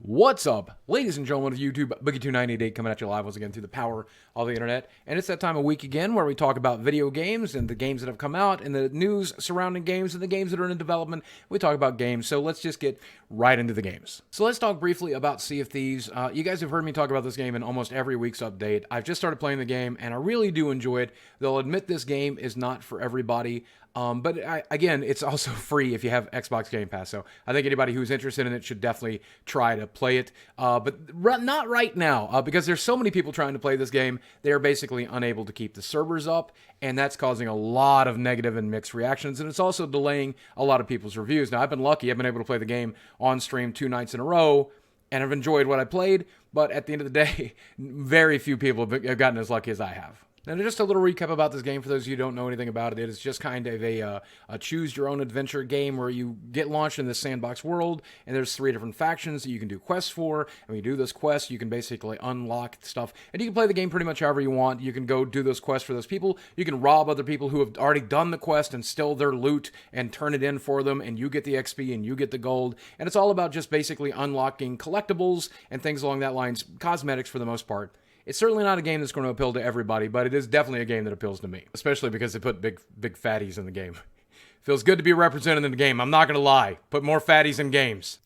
What's up, ladies and gentlemen of YouTube? Boogie2988 coming at you live once again through the power of the internet. And it's that time of week again where we talk about video games and the games that have come out and the news surrounding games and the games that are in development. We talk about games, so let's just get right into the games. So let's talk briefly about Sea of Thieves. You guys have heard me talk about this game in almost every week's update. I've just started playing the game and I really do enjoy it. They'll admit this game is not for everybody. But again, it's also free if you have Xbox Game Pass. So I think anybody who's interested in it should definitely try to play it. But not right now, because there's so many people trying to play this game. They're basically unable to keep the servers up, and that's causing a lot of negative and mixed reactions. And it's also delaying a lot of people's reviews. Now, I've been lucky. I've been able to play the game on stream 2 nights in a row, and I've enjoyed what I played. But at the end of the day, very few people have gotten as lucky as I have. Now, just a little recap about this game for those of you who don't know anything about it. It is just kind of a choose-your-own-adventure game where you get launched in this sandbox world, and there's 3 different factions that you can do quests for. And when you do those quests, you can basically unlock stuff. And you can play the game pretty much however you want. You can go do those quests for those people. You can rob other people who have already done the quest and steal their loot and turn it in for them, and you get the XP and you get the gold. And it's all about just basically unlocking collectibles and things along that lines, cosmetics for the most part. It's certainly not a game that's going to appeal to everybody, but it is definitely a game that appeals to me, especially because they put big fatties in the game. Feels good to be represented in the game. I'm not going to lie. Put more fatties in games.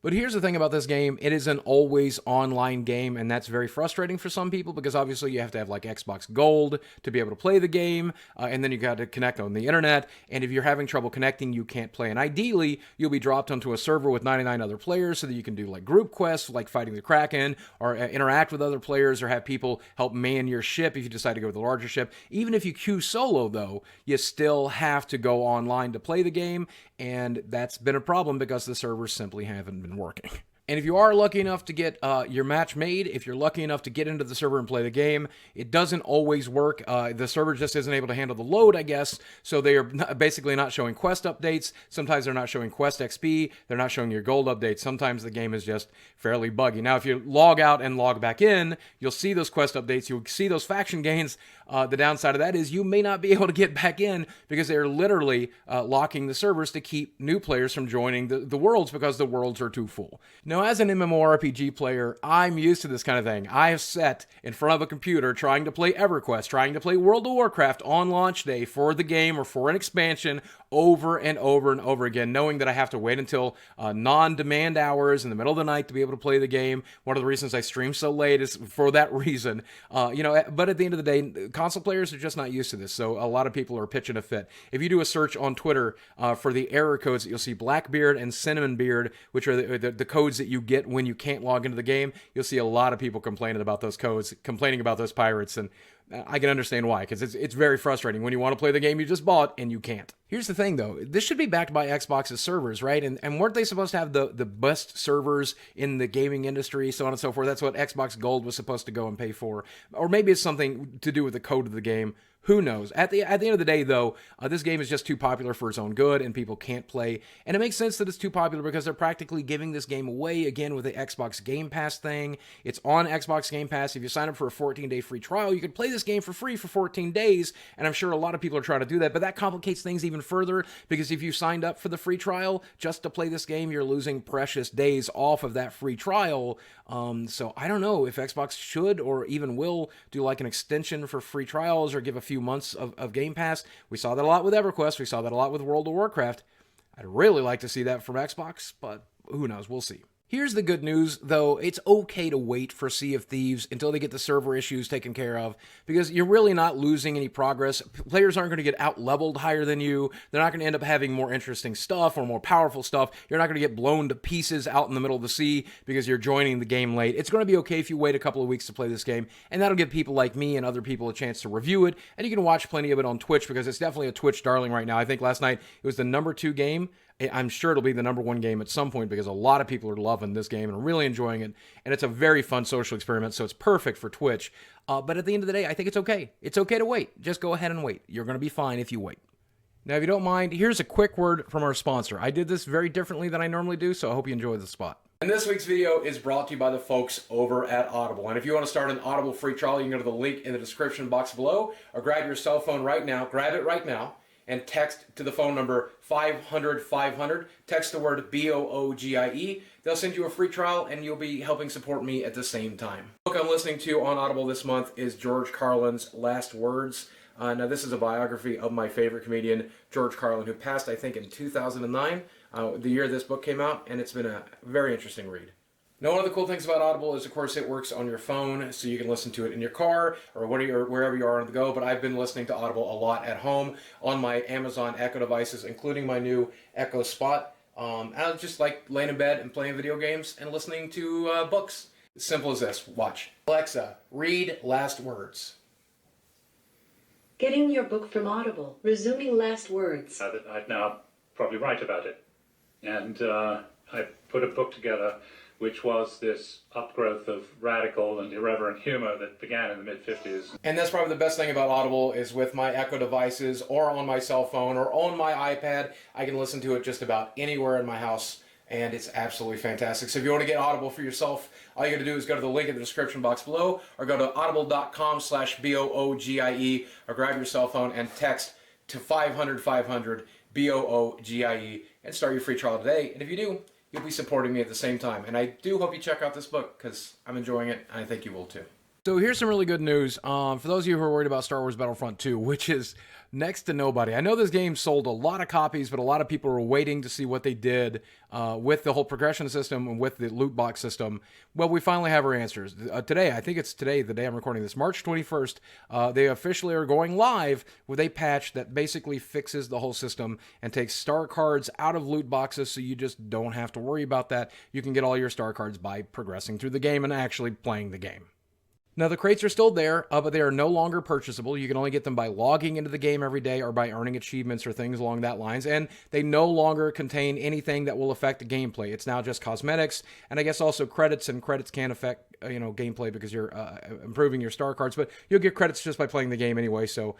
But here's the thing about this game. It is an always online game, and that's very frustrating for some people because obviously you have to have like Xbox Gold to be able to play the game, and then you got to connect on the internet, and if you're having trouble connecting, you can't play. And ideally, you'll be dropped onto a server with 99 other players so that you can do like group quests, like fighting the Kraken, or interact with other players, or have people help man your ship if you decide to go with a larger ship. Even if you queue solo, though, you still have to go online to play the game, and that's been a problem because the servers simply haven't been working. And if you are lucky enough to get your match made, if you're lucky enough to get into the server and play the game, it doesn't always work. The server just isn't able to handle the load, I guess, so they are basically not showing quest updates. Sometimes they're not showing quest XP. They're not showing your gold updates. Sometimes the game is just fairly buggy. Now, if you log out and log back in, you'll see those quest updates. You'll see those faction gains. The downside of that is you may not be able to get back in because they're literally locking the servers to keep new players from joining the worlds because the worlds are too full. Now, as an MMORPG player, I'm used to this kind of thing. I have sat in front of a computer trying to play EverQuest, trying to play World of Warcraft on launch day for the game or for an expansion over and over and over again, knowing that I have to wait until non-demand hours in the middle of the night to be able to play the game. One of the reasons I stream so late is for that reason. But at the end of the day, console players are just not used to this, so a lot of people are pitching a fit. If you do a search on Twitter for the error codes, you'll see Blackbeard and Cinnamon Beard, which are the codes that you get when you can't log into the game. You'll see a lot of people complaining about those codes, complaining about those pirates, and I can understand why, because it's very frustrating when you want to play the game you just bought and you can't. Here's the thing, though. This should be backed by Xbox's servers, right? And weren't they supposed to have the best servers in the gaming industry, so on and so forth? That's what Xbox Gold was supposed to go and pay for. Or maybe it's something to do with the code of the game. Who knows? At the end of the day, though, this game is just too popular for its own good, and people can't play. And it makes sense that it's too popular because they're practically giving this game away again with the Xbox Game Pass thing. It's on Xbox Game Pass. If you sign up for a 14-day free trial, you can play this game for free for 14 days, and I'm sure a lot of people are trying to do that, but that complicates things even further because if you signed up for the free trial just to play this game, you're losing precious days off of that free trial. So I don't know if Xbox should or even will do like an extension for free trials or give a few months of Game Pass. We saw that a lot with EverQuest. We saw that a lot with World of Warcraft. I'd really like to see that from Xbox, but who knows? We'll see. Here's the good news, though. It's okay to wait for Sea of Thieves until they get the server issues taken care of, because you're really not losing any progress. Players aren't going to get out-leveled higher than you. They're not going to end up having more interesting stuff or more powerful stuff. You're not going to get blown to pieces out in the middle of the sea because you're joining the game late. It's going to be okay if you wait a couple of weeks to play this game, and that'll give people like me and other people a chance to review it, and you can watch plenty of it on Twitch because it's definitely a Twitch darling right now. I think last night it was the #2 game. I'm sure it'll be the #1 game at some point because a lot of people are loving this game and really enjoying it. And it's a very fun social experiment, so it's perfect for Twitch. But at the end of the day, I think it's okay. It's okay to wait. Just go ahead and wait. You're going to be fine if you wait. Now, if you don't mind, here's a quick word from our sponsor. I did this very differently than I normally do, so I hope you enjoy the spot. And this week's video is brought to you by the folks over at Audible. And if you want to start an Audible free trial, you can go to the link in the description box below or grab your cell phone right now. Grab it right now. and text to the phone number 500 500. Text the word BOOGIE. They'll send you a free trial and you'll be helping support me at the same time. The book I'm listening to on Audible this month is George Carlin's Last Words. Now, this is a biography of my favorite comedian, George Carlin, who passed, I think, in 2009, the year this book came out, and it's been a very interesting read. Now, one of the cool things about Audible is, of course, it works on your phone, so you can listen to it in your car or wherever you are on the go, but I've been listening to Audible a lot at home on my Amazon Echo devices, including my new Echo Spot. I just like laying in bed and playing video games and listening to books. As simple as this. Watch. Alexa, read Last Words. Getting your book from Audible. Resuming Last Words. I'd now probably write about it. And I put a book together which was this upgrowth of radical and irreverent humor that began in the mid-50s. And that's probably the best thing about Audible is with my Echo devices or on my cell phone or on my iPad, I can listen to it just about anywhere in my house, and it's absolutely fantastic. So if you want to get Audible for yourself, all you got to do is go to the link in the description box below or go to audible.com/BOOGIE or grab your cell phone and text to 500 500 BOOGIE and start your free trial today. And if you do, you'll be supporting me at the same time. And I do hope you check out this book because I'm enjoying it, and I think you will too. So here's some really good news for those of you who are worried about Star Wars Battlefront 2, which is next to nobody. I know this game sold a lot of copies, but a lot of people were waiting to see what they did with the whole progression system and with the loot box system. Well, we finally have our answers. Today, I think it's today, the day I'm recording this, March 21st, they officially are going live with a patch that basically fixes the whole system and takes star cards out of loot boxes, so you just don't have to worry about that. You can get all your star cards by progressing through the game and actually playing the game. Now, the crates are still there, but they are no longer purchasable. You can only get them by logging into the game every day or by earning achievements or things along that lines. And they no longer contain anything that will affect the gameplay. It's now just cosmetics, and I guess also credits, and credits can affect gameplay because you're improving your star cards, but you'll get credits just by playing the game anyway. So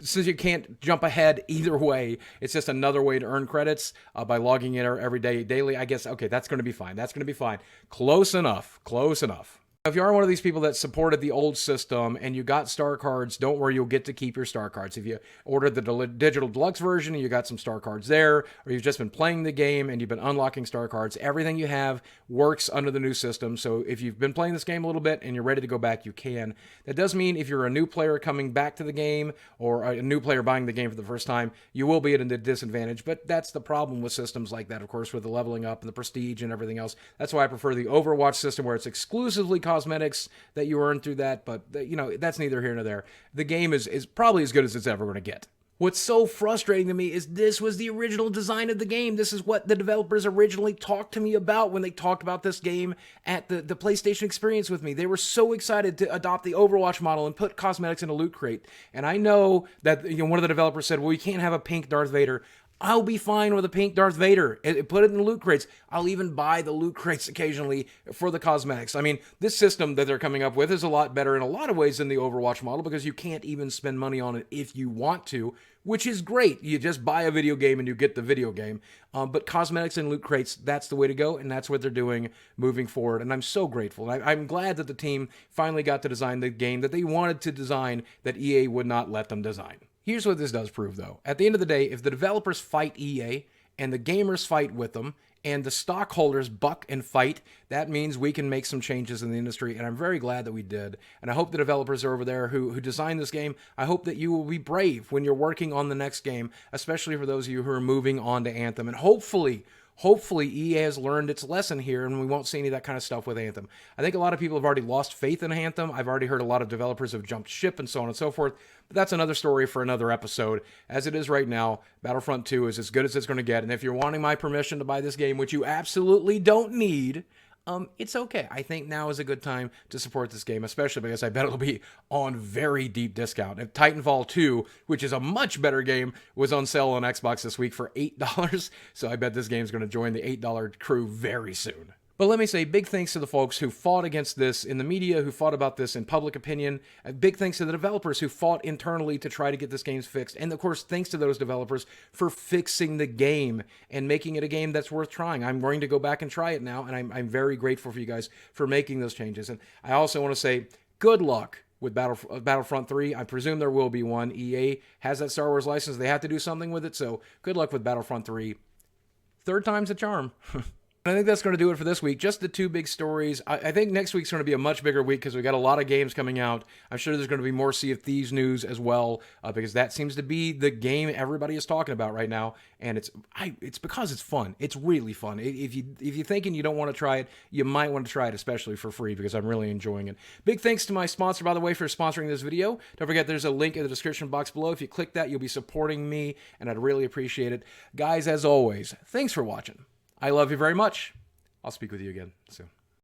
since you can't jump ahead either way, it's just another way to earn credits by logging in every day, daily. I guess, okay, that's going to be fine. That's going to be fine. Close enough. Close enough. If you are one of these people that supported the old system and you got star cards, don't worry, you'll get to keep your star cards. If you ordered the digital deluxe version and you got some star cards there, or you've just been playing the game and you've been unlocking star cards, everything you have works under the new system. So if you've been playing this game a little bit and you're ready to go back, you can. That does mean if you're a new player coming back to the game or a new player buying the game for the first time, you will be at a disadvantage. But that's the problem with systems like that, of course, with the leveling up and the prestige and everything else. That's why I prefer the Overwatch system where it's exclusively cosmetics that you earn through that, but that's neither here nor there. The game is probably as good as it's ever going to get. What's so frustrating to me is this was the original design of the game. This is what the developers originally talked to me about when they talked about this game at the PlayStation Experience with me. They were so excited to adopt the Overwatch model and put cosmetics in a loot crate. And I know that one of the developers said, well, we can't have a pink Darth Vader. I'll be fine with a pink Darth Vader. Put it in loot crates. I'll even buy the loot crates occasionally for the cosmetics. I mean, this system that they're coming up with is a lot better in a lot of ways than the Overwatch model because you can't even spend money on it if you want to, which is great. You just buy a video game and you get the video game. But cosmetics and loot crates, that's the way to go, and that's what they're doing moving forward. And I'm so grateful. I'm glad that the team finally got to design the game that they wanted to design that EA would not let them design. Here's what this does prove, though. At the end of the day, if the developers fight EA and the gamers fight with them and the stockholders buck and fight, that means we can make some changes in the industry, and I'm very glad that we did. And I hope the developers are over there who designed this game, I hope that you will be brave when you're working on the next game, especially for those of you who are moving on to Anthem. And hopefully EA has learned its lesson here and we won't see any of that kind of stuff with Anthem. I think a lot of people have already lost faith in Anthem. I've already heard a lot of developers have jumped ship and so on and so forth. But that's another story for another episode. As it is right now, Battlefront 2 is as good as it's going to get. And if you're wanting my permission to buy this game, which you absolutely don't need, it's okay. I think now is a good time to support this game, especially because I bet it'll be on very deep discount. And Titanfall 2, which is a much better game, was on sale on Xbox this week for $8. So I bet this game's going to join the $8 crew very soon. But let me say big thanks to the folks who fought against this in the media, who fought about this in public opinion. Big thanks to the developers who fought internally to try to get this game fixed. And of course, thanks to those developers for fixing the game and making it a game that's worth trying. I'm going to go back and try it now, and I'm very grateful for you guys for making those changes. And I also want to say good luck with Battlefront 3. I presume there will be one. EA has that Star Wars license. They have to do something with it, so good luck with Battlefront 3. Third time's a charm. I think that's going to do it for this week. Just the two big stories. I think next week's going to be a much bigger week because we got a lot of games coming out. I'm sure there's going to be more Sea of Thieves news as well because that seems to be the game everybody is talking about right now. And it's because it's fun. It's really fun. If you're thinking you don't want to try it, you might want to try it, especially for free because I'm really enjoying it. Big thanks to my sponsor, by the way, for sponsoring this video. Don't forget there's a link in the description box below. If you click that, you'll be supporting me, and I'd really appreciate it. Guys, as always, thanks for watching. I love you very much. I'll speak with you again soon.